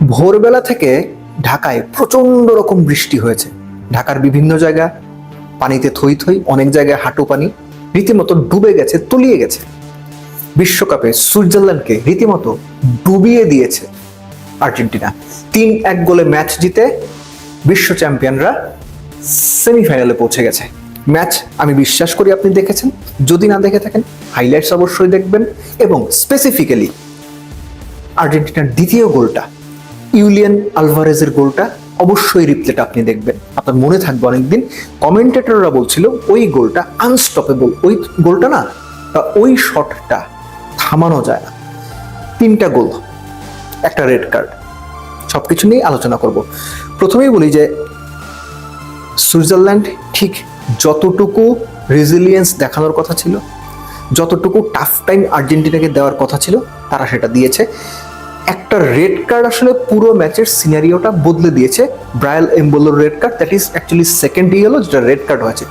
ভোরবেলা থেকে ঢাকায় প্রচন্ড রকম বৃষ্টি হয়েছে। ঢাকার বিভিন্ন জায়গা পানিতে থই থই, অনেক জায়গায় হাঁটু পানি, রীতিমতো ডুবে গেছে, তলিয়ে গেছে। বিশ্বকাপে সুইজারল্যান্ডকে রীতিমতো ডুবিয়ে দিয়েছে আর্জেন্টিনা। 3-1 গোলে ম্যাচ জিতে বিশ্ব চ্যাম্পিয়নরা সেমিফাইনালে পৌঁছে গেছে। ম্যাচ আমি বিশ্বাস করি আপনি দেখেছেন, যদি না দেখে থাকেন হাইলাইটস অবশ্যই দেখবেন। এবং স্পেসিফিক্যালি আর্জেন্টিনার দ্বিতীয় গোলটা, ইউলিয়ান আলভারেজের গোলটা, অবশ্যই রিপ্লেটা আপনি দেখবেন, আপনার মনে থাকবে অনেকদিন। কমেন্টেটররা বলছিল ওই গোলটা আনস্টপেবল, ওই গোলটা না, ওই শটটা থামানো যায় না। 3টা গোল, একটা রেড কার্ড, সবকিছু নিয়ে আলোচনা করব। প্রথমেই বলি যে সুইজারল্যান্ড ঠিক যতটুকু রেজিলিয়েন্স দেখানোর কথা ছিল, যতটুকু টাফ টাইম আর্জেন্টিনাকে দেওয়ার কথা ছিল, তারা সেটা দিয়েছে। একটা রেড কার্ড আসলে পুরো ম্যাচের সিনারিওটা বদলে দিয়েছে। ব্রায়ান এমবোলোর red card, that is actually second yellow, যেটা রেড কার্ড হয়েছে।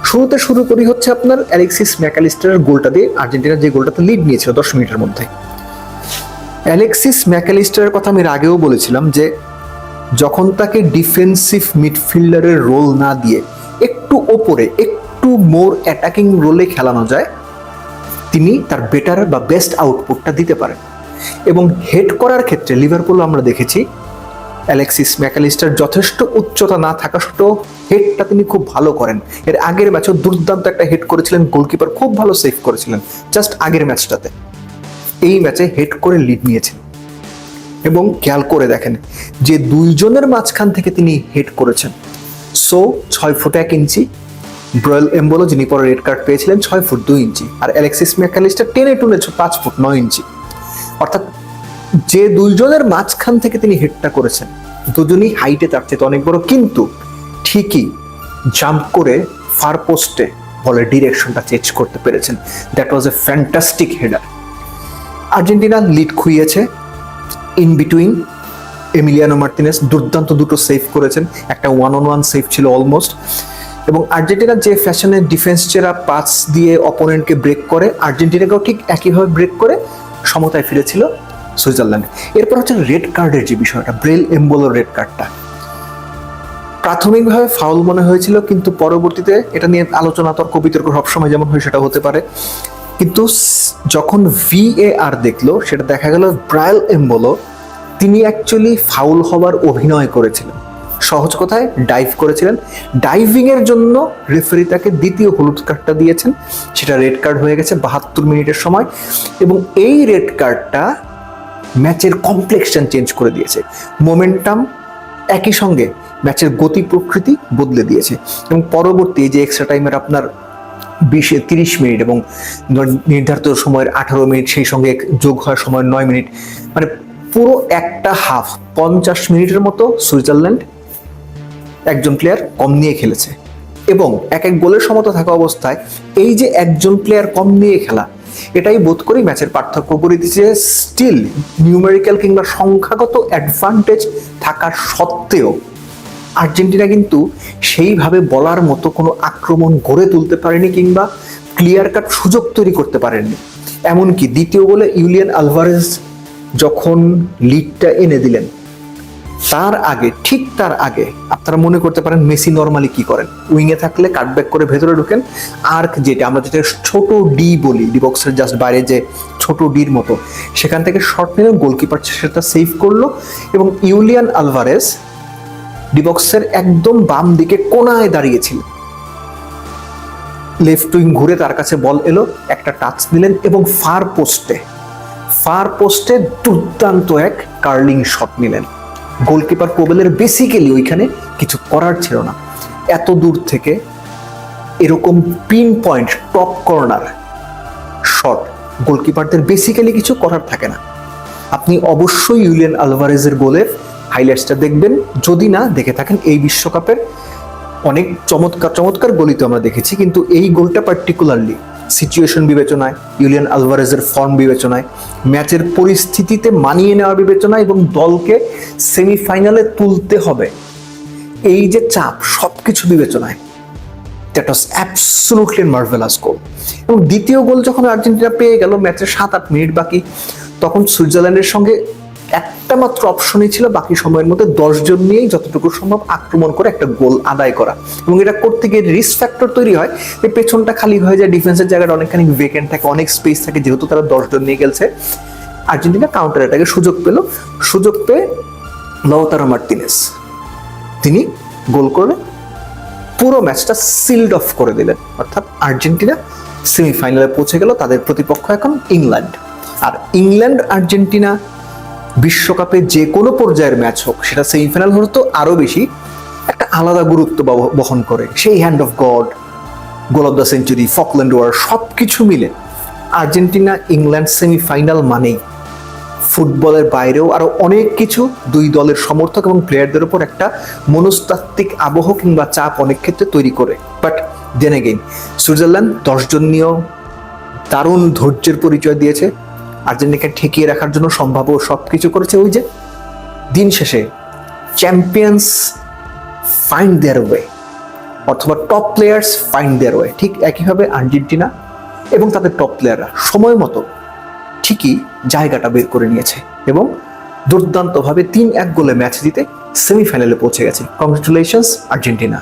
শুরুতে শুরু করি হচ্ছে আপনার অ্যালেক্সিস ম্যাকালিস্টারের গোলটা দিয়ে। আর্জেন্টিনা যে গোলটাতে লিড নিয়েছিল 10 মিনিটের মধ্যে। অ্যালেক্সিস ম্যাকালিস্টারের কথা আমি আগেও বলেছিলাম যে যখন তাকে ডিফেন্সিভ মিডফিল্ডারের রোল না দিয়ে একটু ওপরে, একটু মোর অ্যাটাকিং রোলে খেলানো যায়, তিনি তার বেটার বা বেস্ট আউটপুটটা দিতে পারেন। এবং হেড করার ক্ষেত্রে লিভারপুল আমরা দেখেছি অ্যালেক্সিস ম্যাকালিস্টার যথেষ্ট উচ্চতা না থাকা সত্ত্বেও হেডটা তিনি খুব ভালো করেন। এর আগের ম্যাচেও দুর্দান্ত একটা হেড করেছিলেন, গোলকিপার খুব ভালো সেভ করেছিলেন জাস্ট আগের ম্যাচটাতে। এই ম্যাচে হেড করে লিড নিয়েছেন। এবং খেয়াল করে দেখেন যে দুইজনের মাঝখান থেকে তিনি হেড করেছেন। 6 ফুট 1 ইঞ্চি, ব্রায়ান এমবোলো যিনি পরে রেড কার্ড পেয়েছিলেন 6 ফুট 2 ইঞ্চি, আর অ্যালেক্সিস ম্যাকালিস্টার টেনে টুনে 5 ফুট 9 ইঞ্চি। অর্থাৎ যে দুইজনের মাঝখান থেকে তিনি হেডটা করেছেন, দুজনই হাইটে তার চেয়ে অনেক বড়, কিন্তু ঠিকই জাম্প করে ফার পোস্টে বলের ডিরেকশনটা চেঞ্জ করতে পেরেছেন। That was a fantastic header. Argentina lead খুইয়েছে। ইন বিটুইন এমিলিয়ানো মার্টিনেস দুর্দান্ত দুটো সেভ করেছেন, একটা 1-on-1 সেভ ছিল অলমোস্ট। এবং আর্জেন্টিনার যে ফ্যাশনে ডিফেন্স চেরা পাস দিয়ে অপোনেন্টকে ব্রেক করে, আর্জেন্টিনাকেও ঠিক একইভাবে ব্রেক করে সমতায় ফিরেছিল সুইজারল্যান্ড। এরপর হচ্ছে রেড কার্ডের যে বিষয়টা, ব্রায়ান এমবোলোর রেড কার্ডটা প্রাথমিকভাবে ফাউল মনে হয়েছিল, কিন্তু পরবর্তীতে এটা নিয়ে আলোচনা, তর্ক বিতর্ক সবসময় যেমন হয় সেটা হতে পারে। কিন্তু যখন VAR দেখলো, সেটা দেখা গেল ব্রায়ান এমবোলো তিনি অ্যাকচুয়ালি ফাউল হবার অভিনয় করেছিলেন। সহজ কথায় ডাইভ করেছিলেন। ডাইভিং এর জন্য রেফারি তাকে দ্বিতীয় হলুদ কার্ডটা দিয়েছেন, সেটা রেড কার্ড হয়ে গেছে 72 মিনিটের সময়। এবং এই রেড কার্ডটা ম্যাচের কমপ্লেক্সন চেঞ্জ করে দিয়েছে, মোমেন্টাম, একই সঙ্গে ম্যাচের গতি প্রকৃতি বদলে দিয়েছে। এবং পরবর্তী যে এক্সট্রা টাইমের আপনার 20-30 মিনিট এবং নির্ধারিত সময়ের 18 মিনিট, সেই সঙ্গে যোগ হয় সময় 9 মিনিট, মানে পুরো একটা হাফ 50 মিনিটের মতো সুইজারল্যান্ড একজন প্লেয়ার কম নিয়ে খেলেছে। এবং এক গোলের সমতা থাকা অবস্থায় এই যে একজন প্লেয়ার কম নিয়ে খেলা, এটাই বোধ করি ম্যাচের পার্থক্য করে দিচ্ছে। স্টিল নিউমেরিক্যাল কিংবা সংখ্যাগত অ্যাডভান্টেজ থাকার সত্ত্বেও আর্জেন্টিনা কিন্তু সেইভাবে বলার মতো কোনো আক্রমণ গড়ে তুলতে পারেনি কিংবা ক্লিয়ার কাট সুযোগ তৈরি করতে পারেননি। এমনকি দ্বিতীয় গোলে ইউলিয়ান আলভারেজ যখন লিডটা এনে দিলেন, তার আগে, ঠিক তার আগে আপনারা মনে করতে পারেন মেসি নর্মালি কি করেন, উইংয়ে থাকলে কাটব্যাক করে ভেতরে ঢুকেন, আর্ক যেটা আমরা যেটা ছোট ডি বলি, ডি বক্সের জাস্ট বাইরে যে ছোট ডির মতো, সেখান থেকে শট নিলে গোলকিপার সেটা সেভ করলো। এবং ইউলিয়ান আলভারেজ ডিবক্সের একদম বাম দিকে কোনায় দাঁড়িয়েছিল, লেফট উইং ঘুরে তার কাছে বল এলো, একটা টাচ দিলেন এবং ফার পোস্টে দুর্দান্ত এক কার্লিং শট নিলেন। গোলকিপার কোবেলের বেসিক্যালি ওইখানে কিছু করার ছিল না। এত দূর থেকে এরকম pin point top corner shot গোলকিপারদের basically কিছু করার থাকে না। আপনি অবশ্যই ইউলিয়ান আলভারেজের গোলের হাইলাইটসটা দেখবেন, যদি না দেখে থাকেন। এই বিশ্বকাপের অনেক চমৎকার গোলই তো আমরা দেখেছি, কিন্তু এই গোলটা পার্টিকুলারলি সিচুয়েশন বিবেচনায়, ইউলিয়ান আলভারেজের ফর্ম বিবেচনায়, ম্যাচের পরিস্থিতিতে মানিয়ে নেওয়া বিবেচনায় এবং দলকে সেমিফাইনালে তুলতে হবে, এই যে চাপ, সবকিছু বিবেচনায়, দ্যাট ওয়াজ অ্যাবসলিউটলি মার্ভেলাস গোল। এবং দ্বিতীয় গোল যখন আর্জেন্টিনা পেয়ে গেল, ম্যাচের 7-8 মিনিট বাকি, তখন সুইজারল্যান্ডের সঙ্গে একটা মাত্র অপশনই ছিল বাকি সময়ের মধ্যে 10 জন নিয়েই যতটুকু সম্ভব আক্রমণ করে একটা গোল আদায় করা, এবং এটা করতে গিয়ে রিস্ক ফ্যাক্টর তৈরি হয় যে পেছনটা খালি হয়ে যায়, ডিফেন্সের জায়গাটা অনেকখানি ভেকেন্ট থাকে, অনেক স্পেস থাকে, যেহেতু তারা 10 জন নিয়ে গেছে। আর্জেন্টিনা কাউন্টার অ্যাটাকে সুযোগ পেয়ে লাউতারো মার্টিনেজ তিনি গোল করে পুরো ম্যাচটা সিল্ড অফ করে দিলেন। অর্থাৎ আর্জেন্টিনা সেমিফাইনালে পৌঁছে গেল, তাদের প্রতিপক্ষ এখন ইংল্যান্ড। আর ইংল্যান্ড আর্জেন্টিনা বিশ্বকাপে যে কোনো পর্যায়ের ম্যাচ হোক, সেটা সেমিফাইনাল হলে তো আরো বেশি একটা আলাদা গুরুত্ব বহন করে। সেই hand of God, goal of the century, Falkland war, সবকিছু মিলে আর্জেন্টিনা ইংল্যান্ড সেমিফাইনাল মানেই ফুটবলের বাইরেও আরো অনেক কিছু দুই দলের সমর্থক এবং প্লেয়ারদের উপর একটা মনস্তাত্ত্বিক আবহ কিংবা চাপ অনেক ক্ষেত্রে তৈরি করে। বাট দেন এগেইন সুইজারল্যান্ড 10 জন নিয়েও দারুণ ধৈর্যের পরিচয় দিয়েছে, আর্জেন্টিনাকে ঠেকিয়ে রাখার জন্য সম্ভাব্য সবকিছু করেছে। ওই যে দিন শেষে চ্যাম্পিয়ন্স ফাইন্ড দেয়ার ওয়ে, অথবা টপ প্লেয়ার্স ফাইন্ড দেয়ার ওয়ে। ঠিক একইভাবে আর্জেন্টিনা এবং তাদের টপ প্লেয়াররা সময় মতো ঠিকই জায়গাটা বের করে নিয়েছে এবং দুর্দান্তভাবে 3-1 গোলে ম্যাচ জিতে সেমিফাইনালে পৌঁছে গেছে। Congratulations Argentina.